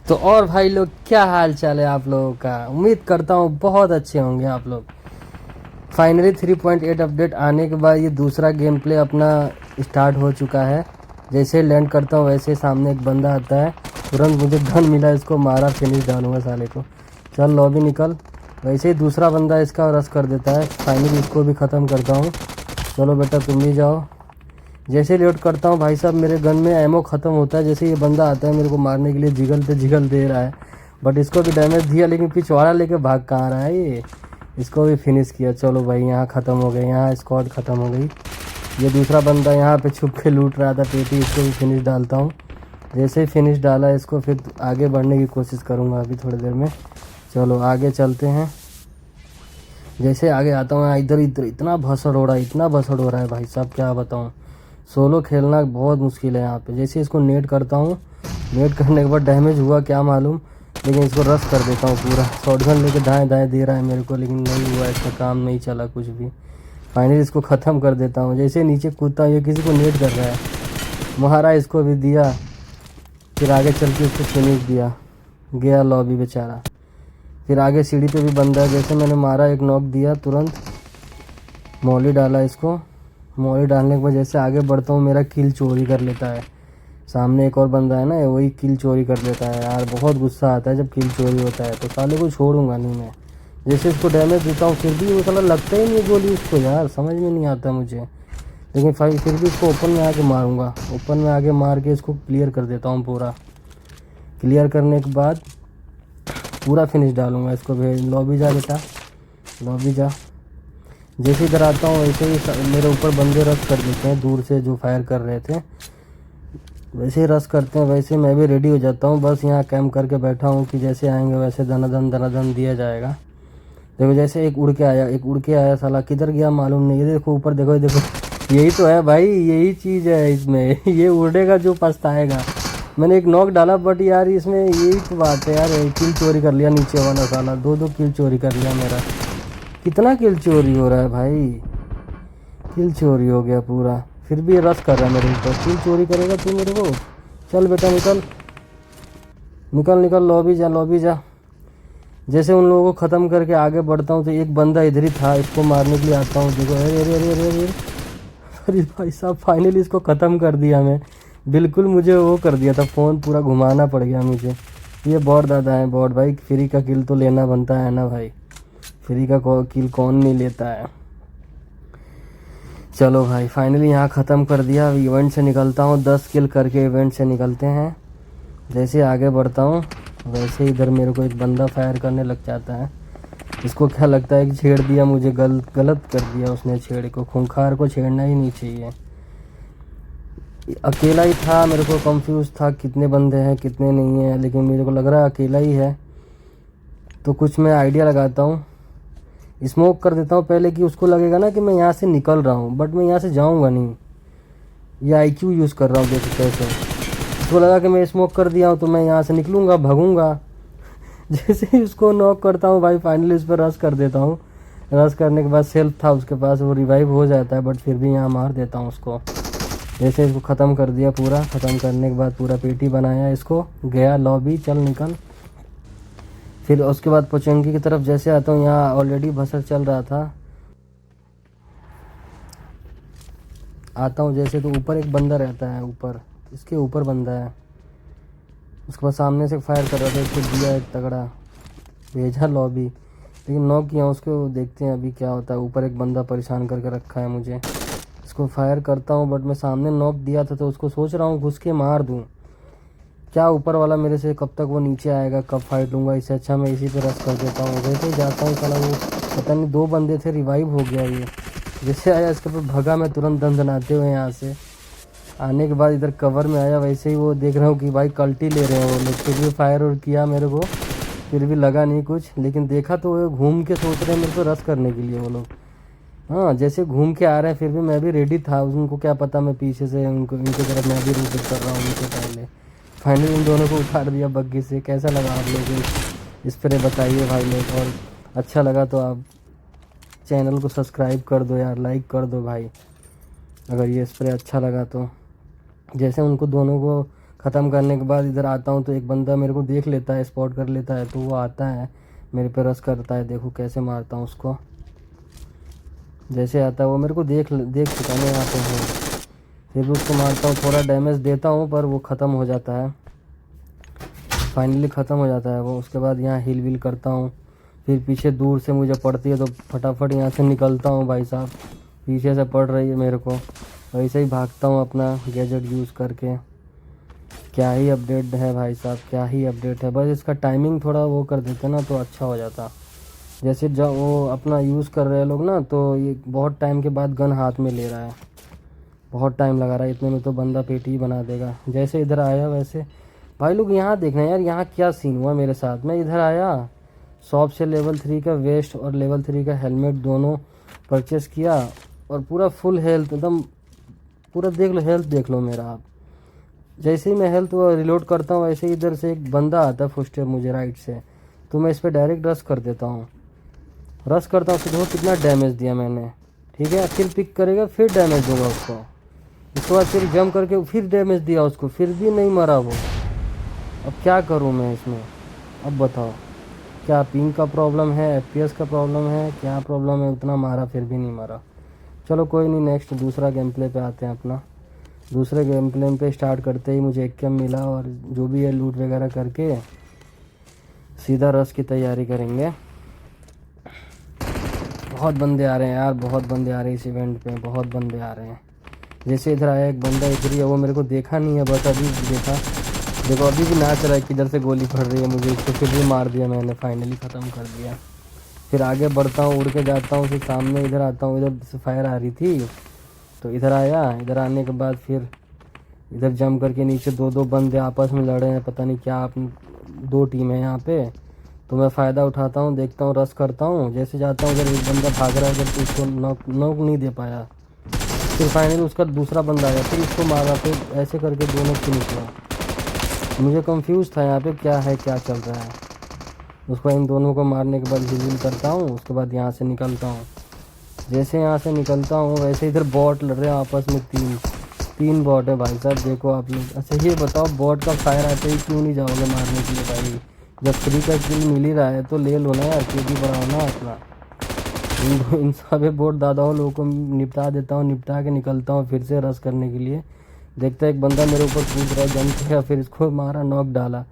तो और भाई लोग, क्या हाल चाल है आप लोगों का? उम्मीद करता हूँ बहुत अच्छे होंगे आप लोग। फाइनली 3.8 अपडेट आने के बाद ये दूसरा गेम प्ले अपना स्टार्ट हो चुका है। जैसे लैंड करता हूँ वैसे सामने एक बंदा आता है, तुरंत मुझे गन मिला, इसको मारा, फिनिश डालूंगा साले को। चल लॉबी निकल। वैसे ही दूसरा बंदा इसका रश कर देता है, फाइनली इसको भी ख़त्म करता हूँ। चलो बेटा तुम भी जाओ। जैसे लोड करता हूँ भाई साहब, मेरे गन में एमओ ख़त्म होता है। जैसे ये बंदा आता है मेरे को मारने के लिए, जिगल पे जिगल दे रहा है, बट इसको भी डैमेज दिया, लेकिन पिछवाड़ा लेके भाग कहाँ रहा है ये। इसको भी फिनिश किया। चलो भाई यहाँ ख़त्म हो गए, यहाँ स्क्वाड ख़त्म हो गई। ये दूसरा बंदा यहाँ पे छुप के लूट रहा था पेटी, इसको भी फिनिश डालता हूँ। जैसे ही फिनिश डाला इसको, फिर आगे बढ़ने की कोशिश करूँगा अभी थोड़ी देर में। चलो आगे चलते हैं। जैसे आगे आता हूँ, इधर इधर इतना भसड़ हो रहा है, इतना भसड़ हो रहा है भाई साहब, क्या बताऊँ। सोलो खेलना बहुत मुश्किल है यहाँ पे। जैसे इसको नेट करता हूँ, नेट करने के बाद डैमेज हुआ क्या मालूम, लेकिन इसको रश कर देता हूँ पूरा। शॉटगन लेके दाएं दाएं दे रहा है मेरे को, लेकिन नहीं हुआ, इसका काम नहीं चला कुछ भी। फाइनली इसको ख़त्म कर देता हूँ। जैसे नीचे कूदता हूँ, ये किसी को नेट कर रहा है, मारा, इसको भी दिया, फिर आगे चल के इसको फिनिश दिया, गया लॉबी बेचारा। फिर आगे सीढ़ी पे भी बंदा है, जैसे मैंने मारा, एक नॉक दिया, तुरंत मौली डाला इसको। मौली डालने के बाद जैसे आगे बढ़ता हूँ, मेरा किल चोरी कर लेता है। सामने एक और बंदा है ना, वही किल चोरी कर लेता है यार। बहुत गुस्सा आता है जब किल चोरी होता है, तो साले को छोड़ूंगा नहीं मैं। जैसे इसको डैमेज देता हूँ, फिर भी वो साला लगता ही नहीं गोली उसको यार, समझ में नहीं आता मुझे। लेकिन फिर भी इसको ओपन में आके मारूंगा। ओपन में आके मार के इसको क्लियर कर देता हूँ पूरा। क्लियर करने के बाद पूरा फिनिश डालूंगा इसको। भेज लॉबी जा बेटा, लॉबी जा। जैसे इधर आता हूँ वैसे ही मेरे ऊपर बंदे रश कर देते हैं, दूर से जो फायर कर रहे थे वैसे ही रश करते हैं। वैसे मैं भी रेडी हो जाता हूँ, बस यहाँ कैंप करके बैठा हूँ कि जैसे आएंगे वैसे दनादन दिया जाएगा। देखो जैसे एक उड़ के आया, एक उड़ के आया, साला किधर गया मालूम नहीं। ये देखो ऊपर, देखो ये देखो, यही तो है भाई, यही चीज़ है इसमें। ये उड़ेगा जो पछताएगा। मैंने एक नॉक डाला, बट यार इसमें यही तो बात है यार, किल चोरी कर लिया नीचे वाला साला, दो किल चोरी कर लिया मेरा। कितना किल चोरी हो रहा है भाई, किल चोरी हो गया पूरा। फिर भी ये रश कर रहा है मेरे ऊपर। किल चोरी करेगा तू मेरे को? चल बेटा निकल, निकल निकल, लॉबी जा, लॉबी जा। जैसे उन लोगों को ख़त्म करके आगे बढ़ता हूँ, तो एक बंदा इधर ही था, इसको मारने के लिए आता हूँ। देखो अरे अरे अरे अरे अरे, अरे भाई साहब, फाइनली इसको ख़त्म कर दिया मैं। बिल्कुल मुझे वो कर दिया था, फ़ोन पूरा घुमाना पड़ गया मुझे। ये बॉट दादा है, बॉट भाई। फ्री का किल तो लेना बनता है ना भाई, फ्री का किल कौन नहीं लेता है। चलो भाई फाइनली यहाँ ख़त्म कर दिया। अब इवेंट से निकलता हूँ, 10 किल करके इवेंट से निकलते हैं। जैसे आगे बढ़ता हूँ वैसे इधर मेरे को एक बंदा फायर करने लग जाता है। इसको क्या लगता है कि छेड़ दिया मुझे, गलत कर दिया उसने। छेड़ को, खूंखार को छेड़ना ही नहीं चाहिए। अकेला ही था, मेरे को कंफ्यूज था कितने बंदे हैं कितने नहीं हैं, लेकिन मेरे को लग रहा है अकेला ही है। तो कुछ मैं आइडिया लगाता हूँ, स्मोक कर देता हूँ पहले, कि उसको लगेगा ना कि मैं यहाँ से निकल रहा हूँ, बट मैं यहाँ से जाऊँगा नहीं। ये आईक्यू यूज़ कर रहा हूँ देखो कैसे। उसको लगा कि मैं स्मोक कर दिया हूँ तो मैं यहाँ से निकलूँगा, भागूँगा। जैसे ही उसको नॉक करता हूँ भाई, फाइनली उस पर रश कर देता हूँ। रश करने के बाद सेल्फ था उसके पास, वो रिवाइव हो जाता है, बट फिर भी यहाँ मार देता हूँ उसको। जैसे इसको ख़त्म कर दिया पूरा। ख़त्म करने के बाद पूरा पेटी बनाया इसको, गया लॉबी, चल निकल। फिर उसके बाद पोचंकी की तरफ जैसे आता हूँ, यहाँ ऑलरेडी भसड़ चल रहा था। आता हूँ जैसे, तो ऊपर एक बंदा रहता है, ऊपर इसके ऊपर बंदा है। उसके बाद सामने से फायर कर रहा था, इसको दिया एक तगड़ा, भेजा लॉबी, लेकिन नॉक किया उसको। देखते हैं अभी क्या होता है। ऊपर एक बंदा परेशान करके रखा है मुझे। इसको फायर करता हूँ, बट मैं सामने नॉक दिया था, तो उसको सोच रहा हूँ घुस के मार दूँ। क्या ऊपर वाला मेरे से कब तक वो नीचे आएगा, कब फाइट लूँगा, इससे अच्छा मैं इसी पे रश कर देता हूँ। वैसे ही जाता हूँ, साला वो पता नहीं, दो बंदे थे, रिवाइव हो गया ये। जैसे आया इसके ऊपर भगा मैं तुरंत दंदनाते हुए यहाँ से। आने के बाद इधर कवर में आया, वैसे ही वो देख रहा हूँ कि भाई कल्टी ले रहे हैं वो लोग। फिर भी फायर और किया मेरे को, फिर भी लगा नहीं कुछ, लेकिन देखा तो वो घूम के सोच रहे हैं मेरे को रश करने के लिए वो लोग। हाँ जैसे घूम के आ रहे हैं, फिर भी मैं भी रेडी था। उनको क्या पता मैं पीछे से उनको, इनकी तरफ मैं भी रूट कर रहा हूँ उनसे पहले। फाइनली इन दोनों को उतार दिया बग्गी से। कैसा लगा आप लोगों को इस पर बताइए भाई लोग, और अच्छा लगा तो आप चैनल को सब्सक्राइब कर दो यार, लाइक कर दो भाई, अगर ये स्प्रे अच्छा लगा तो। जैसे उनको दोनों को ख़त्म करने के बाद इधर आता हूँ तो एक बंदा मेरे को देख लेता है, स्पॉट कर लेता है, तो वो आता है मेरे पे रश करता है। देखो कैसे मारता हूँ उसको। जैसे आता है वो मेरे को देख चुका मैं यहाँ पे हूँ, फिर भी उसको मारता हूँ, थोड़ा डैमेज देता हूँ पर वो ख़त्म हो जाता है। फाइनली ख़त्म हो जाता है वो। उसके बाद यहाँ हील वील करता हूँ, फिर पीछे दूर से मुझे पड़ती है तो फटाफट यहाँ से निकलता हूँ। भाई साहब पीछे से पड़ रही है मेरे को, वैसे ही भागता हूँ अपना गैजेट यूज़ करके। क्या ही अपडेट है भाई साहब, क्या ही अपडेट है। बस इसका टाइमिंग थोड़ा वो कर देते ना तो अच्छा हो जाता। जैसे जब वो अपना यूज़ कर रहे हैं लोग ना, तो ये बहुत टाइम के बाद गन हाथ में ले रहा है, बहुत टाइम लगा रहा है, इतने में तो बंदा पेटी ही बना देगा। जैसे इधर आया वैसे भाई लोग यहाँ देखना यार, यहाँ क्या सीन हुआ मेरे साथ। मैं इधर आया, शॉप से लेवल 3 का वेस्ट और लेवल 3 का हेलमेट दोनों परचेस किया, और पूरा फुल हेल्थ एकदम, पूरा देख लो हेल्थ देख लो मेरा आप। जैसे ही मैं हेल्थ रिलोड करता हूँ वैसे ही इधर से एक बंदा आता है फुटस्टेप मुझे राइट से, तो मैं इस पर डायरेक्ट रश कर देता हूँ। रश करता हूँ तो देखो कितना डैमेज दिया मैंने, ठीक है। फिर पिक करेगा, फिर डैमेज दूंगा उसको, उसके बाद फिर जंप करके फिर डैमेज दिया उसको, फिर भी नहीं मरा वो। अब क्या करूँ मैं इसमें, अब बताओ क्या पिंग का प्रॉब्लम है, एफपीएस का प्रॉब्लम है, क्या प्रॉब्लम है। उतना मारा फिर भी नहीं मारा। चलो कोई नहीं, नेक्स्ट दूसरा गेम प्ले पे आते हैं अपना। दूसरे गेम प्ले पे स्टार्ट करते ही मुझे एक कैम मिला, और जो भी है लूट वगैरह करके सीधा रश की तैयारी करेंगे। बहुत बंदे आ रहे हैं यार, बहुत बंदे आ रहे हैं इस इवेंट पे, बहुत बंदे आ रहे हैं। जैसे इधर आया एक बंदा, इधर ही है, वो मेरे को देखा नहीं है, बस अभी देखा। देखो अभी भी नाच रहा है, किधर से गोली पड़ रही है मुझे, इसको फिर भी मार दिया मैंने, फाइनली ख़त्म कर दिया। फिर आगे बढ़ता हूँ, उड़ के जाता हूँ, फिर सामने इधर आता हूँ, इधर से फायर आ रही थी तो इधर आया। इधर आने के बाद फिर इधर जंप करके नीचे दो बंदे आपस में लड़े हैं, पता नहीं क्या, दो टीम है यहाँ पे। तो मैं फ़ायदा उठाता हूँ, देखता हूँ, रश करता हूँ। जैसे जाता हूँ उधर एक बंदा भाग रहा है, उधर तो उसको नॉक नहीं दे पाया। फिर फाइनली उसका दूसरा बंदा आया, फिर इसको मारा, फिर ऐसे करके दोनों की निकला। मुझे कंफ्यूज था यहाँ पे क्या है, क्या चल रहा है। उसको इन दोनों को मारने के बाद रिवील करता हूँ, उसके बाद यहाँ से निकलता हूँ। जैसे यहाँ से निकलता हूँ वैसे इधर बॉट लड़ रहे हैं आपस में, तीन बॉट है भाई साहब, देखो आप लोग। अच्छा ये बताओ, बॉट का फायर आते ही क्यों नहीं जाओगे मारने के लिए भाई? जब फ्री का किल मिल ही रहा है तो ले लो ना यार, केडी बढ़ाओ ना अपना। इन सभी बोट दादाओं लोगों को निपटा देता हूँ, निपटा के निकलता हूँ फिर से रश करने के लिए। देखता है एक बंदा मेरे ऊपर कूद रहा है, जंप किया, फिर इसको मारा, नॉक डाला।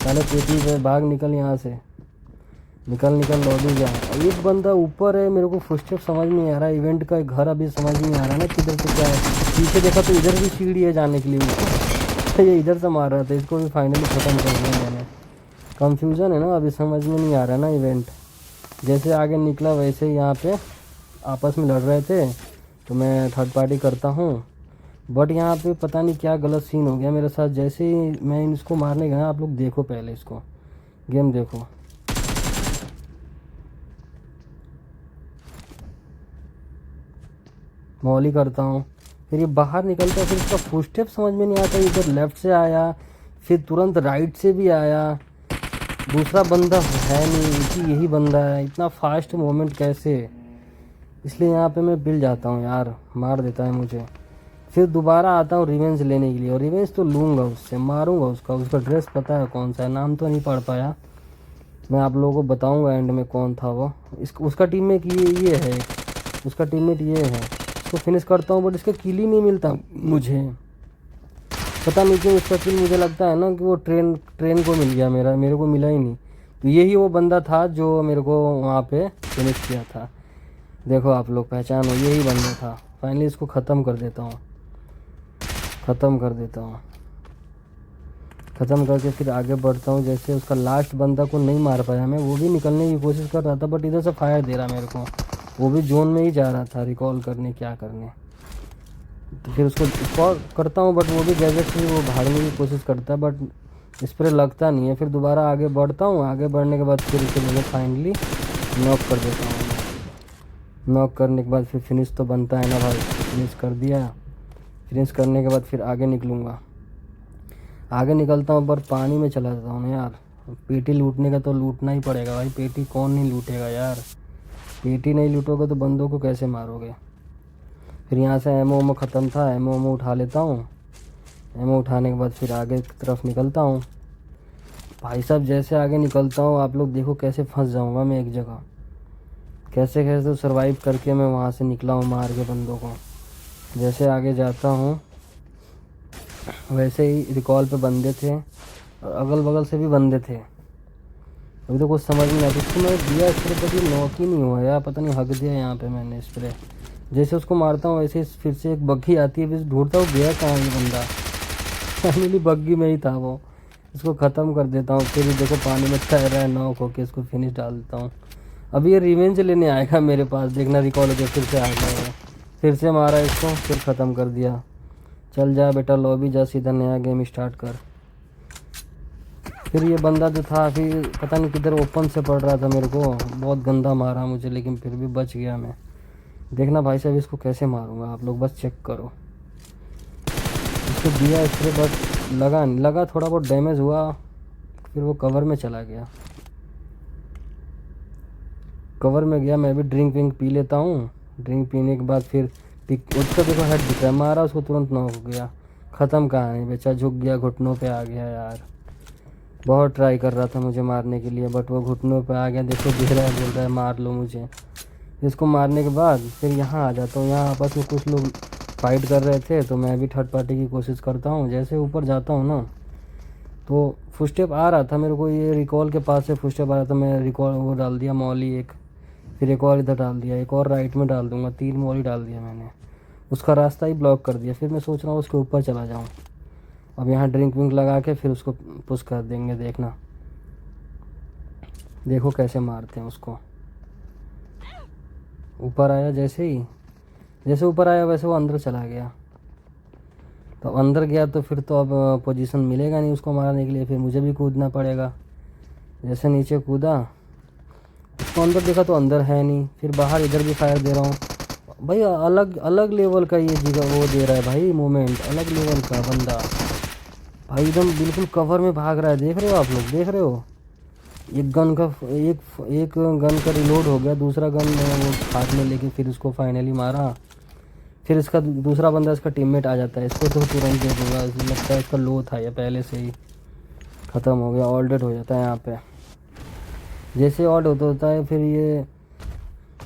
साले पेटी पे भाग, निकल यहाँ से, निकल लॉबी जा। एक बंदा ऊपर है, मेरे को फुटस्टेप समझ में नहीं आ रहा है, इवेंट का घर अभी समझ में नहीं आ रहा है ना किधर से क्या है। पीछे देखा तो इधर भी सीढ़ी है जाने के लिए ऊपर, ये इधर से मार रहा था, इसको भी फाइनली ख़त्म कर दिया मैंने। कंफ्यूजन है ना, अभी समझ में नहीं आ रहा ना इवेंट। जैसे आगे निकला वैसे ही यहाँ पे आपस में लड़ रहे थे, तो मैं थर्ड पार्टी करता हूँ। बट यहाँ पे पता नहीं क्या गलत सीन हो गया मेरे साथ। जैसे ही मैं इसको मारने गया, आप लोग देखो पहले इसको, गेम देखो। मॉली करता हूँ, फिर ये बाहर निकलता है, फिर इसका फुटस्टेप समझ में नहीं आता। इधर लेफ्ट से आया, फिर तुरंत राइट से भी आया। दूसरा बंदा है नहीं कि यही बंदा है, इतना फास्ट मोमेंट कैसे? इसलिए यहाँ पे मैं पिल जाता हूँ यार, मार देता है मुझे। फिर दोबारा आता हूँ रिवेंज लेने के लिए, और रिवेंज तो लूँगा उससे, मारूँगा उसका ड्रेस पता है कौन सा है, नाम तो नहीं पढ़ पाया। मैं आप लोगों को बताऊँगा एंड में कौन था वो। उसका टीममेट ये है, उसका टीममेट ये है। इसको फिनिश करता हूँ बट इसका किल ही नहीं मिलता मुझे, पता नहीं क्यों। उसका किल मुझे लगता है ना कि वो ट्रेन को मिल गया, मेरे को मिला ही नहीं। तो यही वो बंदा था जो मेरे को वहाँ पे फिनिश किया था। देखो आप लोग पहचानो, यही बंदा था। फाइनली इसको ख़त्म कर देता हूँ, ख़त्म करके फिर आगे बढ़ता हूँ। जैसे उसका लास्ट बंदा को नहीं मार पाया मैं, वो भी निकलने की कोशिश कर रहा था बट इधर से फायर दे रहा मेरे को। वो भी जोन में ही जा रहा था रिकॉल करने, क्या करने। तो फिर उसको रिकॉल करता हूँ बट वो भी गैजेट से वो भागने की कोशिश करता है बट इस पर लगता नहीं है। फिर दोबारा आगे बढ़ता हूँ, आगे बढ़ने के बाद फिर उसे मैंने फाइनली नॉक कर देता हूँ। नॉक करने के बाद फिर फिनिश तो बनता है ना भाई, फिनिश कर दिया। फिनिश करने के बाद फिर आगे निकलूँगा, आगे निकलता हूँ पर पानी में चला जाता हूँ ना यार। पेटी लूटने का तो लूटना ही पड़ेगा भाई, पेटी कौन नहीं लूटेगा यार। पेटी नहीं लूटोगे तो बंदों को कैसे मारोगे। फिर यहाँ से एमओ ख़त्म था, एमओ उठा लेता हूँ। एमओ उठाने के बाद फिर आगे की तरफ निकलता हूँ। भाई साहब जैसे आगे निकलता हूँ आप लोग देखो कैसे फंस जाऊँगा मैं एक जगह, कैसे कैसे सरवाइव करके मैं वहाँ से निकला हूँ मार के बंदों को। जैसे आगे जाता हूँ वैसे ही रिकॉल पे बंदे थे और अगल बगल से भी बंदे थे। अभी तो कुछ समझ नहीं आता, उसको मैं दिया स्प्रे पर नॉक ही नहीं हुआ यार, पता नहीं हक दिया यहाँ पे मैंने स्प्रे। जैसे उसको मारता हूँ वैसे फिर से एक बग्घी आती है, फिर ढूंढता हूँ गया कहाँ ये बंदा। फाइनली बग्घी में ही था वो, इसको ख़त्म कर देता हूँ। फिर देखो पानी में तैर रहा है, नॉक होके इसको फिनिश डाल देता हूँ। अभी ये रिवेंज लेने आएगा मेरे पास, देखना रिकॉल होकर फिर से आ गया, फिर से मारा इसको, फिर ख़त्म कर दिया। चल जा बेटा लॉबी जा, सीधा नया गेम स्टार्ट कर। फिर ये बंदा जो था फिर पता नहीं किधर ओपन से पड़ रहा था, मेरे को बहुत गंदा मारा मुझे, लेकिन फिर भी बच गया मैं। देखना भाई साहब इसको कैसे मारूंगा, आप लोग बस चेक करो। इसको दिया स्प्रे बट लगा थोड़ा बहुत डैमेज हुआ, फिर वो कवर में चला गया। कवर में गया, मैं भी ड्रिंक विंक पी लेता हूँ। ड्रिंक पीने के बाद फिर उसका देखो हेड दिख रहा है, मारा उसको तुरंत नॉक हो गया। ख़त्म कहाँ है बेचा, झुक गया, घुटनों पे आ गया यार। बहुत ट्राई कर रहा था मुझे मारने के लिए बट वो घुटनों पे आ गया। देखो दिख रहा है, बोल रहा है मार लो मुझे। इसको मारने के बाद फिर यहाँ आ जाता हूँ। यहाँ आपस में कुछ लोग फाइट कर रहे थे तो मैं भी थर्ड पार्टी की कोशिश करता हूँ। जैसे ऊपर जाता हूँ ना तो फुटस्टेप आ रहा था मेरे को, ये रिकॉल के पास से फुटस्टेप आ रहा था। मैं रिकॉल वो डाल दिया मॉली एक, फिर एक और इधर डाल दिया, एक और राइट में डाल दूंगा, 3 मॉली डाल दिया मैंने। उसका रास्ता ही ब्लॉक कर दिया। फिर मैं सोच रहा हूँ उसके ऊपर चला जाऊँ। अब यहाँ ड्रिंक विंक लगा के फिर उसको पुश कर देंगे। देखना देखो कैसे मारते हैं उसको। ऊपर आया, जैसे ऊपर आया वैसे वो अंदर चला गया। तो अंदर गया तो फिर तो अब पोजीशन मिलेगा नहीं उसको मारने के लिए, फिर मुझे भी कूदना पड़ेगा। जैसे नीचे कूदा, उसको अंदर देखा तो अंदर है नहीं, फिर बाहर इधर भी फायर दे रहा हूँ। भाई अलग अलग लेवल का ये जगह वो दे रहा है भाई, मोमेंट अलग लेवल का बंदा भाई, एकदम बिल्कुल कवर में भाग रहा है। देख रहे हो आप लोग, देख रहे हो एक गन का रिलोड हो गया, दूसरा गन वो हाथ में लेके फिर उसको फाइनली मारा। फिर इसका दूसरा बंदा इसका टीममेट आ जाता है, इसको तो तुरंत दे दूंगा। लगता है इसका लो था या पहले से ही ख़त्म हो गया, ऑल डेड हो जाता है यहाँ पे। जैसे ऑल होता है फिर ये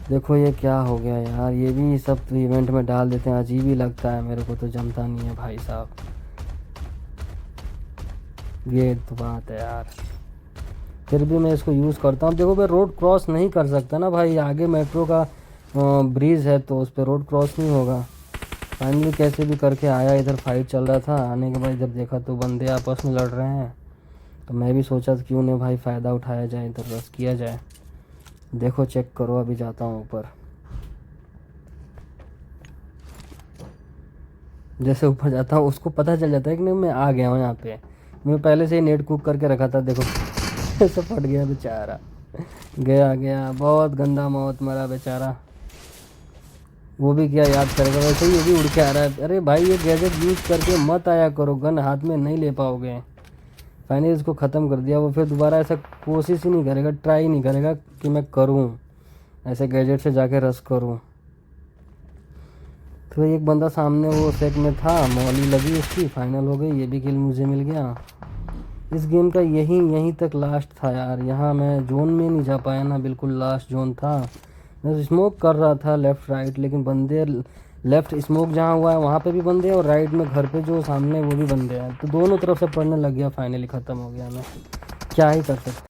देखो ये क्या हो गया यार, ये भी सब इवेंट में डाल देते हैं, अजीब ही लगता है मेरे को तो, जमता नहीं है भाई साहब। ये तो बात है यार, फिर भी मैं इसको यूज़ करता हूँ। देखो मैं रोड क्रॉस नहीं कर सकता ना भाई, आगे मेट्रो का ब्रिज है तो उस पर रोड क्रॉस नहीं होगा। फाइनली कैसे भी करके आया, इधर फाइट चल रहा था। आने के बाद इधर देखा तो बंदे आपस में लड़ रहे हैं, तो मैं भी सोचा क्यों नहीं भाई फ़ायदा उठाया जाए, इधर रस किया जाए। देखो चेक करो, अभी जाता हूँ ऊपर। जैसे ऊपर जाता हूँ उसको पता चल जाता है कि नहीं मैं आ गया हूँ यहाँ पे। मैं पहले से ही नेट कुक करके रखा था, देखो ऐसे फट गया बेचारा, गया बहुत गंदा मौत मरा बेचारा। वो भी क्या याद करेगा, वैसे ही ये भी उड़ के आ रहा है। अरे भाई ये गैजेट यूज़ करके मत आया करो, गन हाथ में नहीं ले पाओगे। फाइनली इसको ख़त्म कर दिया। वो फिर दोबारा ऐसा कोशिश ही नहीं करेगा, ट्राई नहीं करेगा कि मैं करूं ऐसे गैजेट से जाके रश करूं। तो एक बंदा सामने वो सेट में था, मॉली लगी उसकी, फाइनल हो गई, ये भी किल मुझे मिल गया। इस गेम का यहीं तक लास्ट था यार। यहाँ मैं जोन में नहीं जा पाया ना, बिल्कुल लास्ट जोन था। मैं स्मोक कर रहा था लेफ़्ट राइट, लेकिन बंदे लेफ़्ट स्मोक जहाँ हुआ है वहाँ पे भी बंदे और राइट में घर पे जो सामने वो भी बंदे हैं, तो दोनों तरफ से पड़ने लग गया। फाइनली ख़त्म हो गया, मैं क्या ही कर सकता।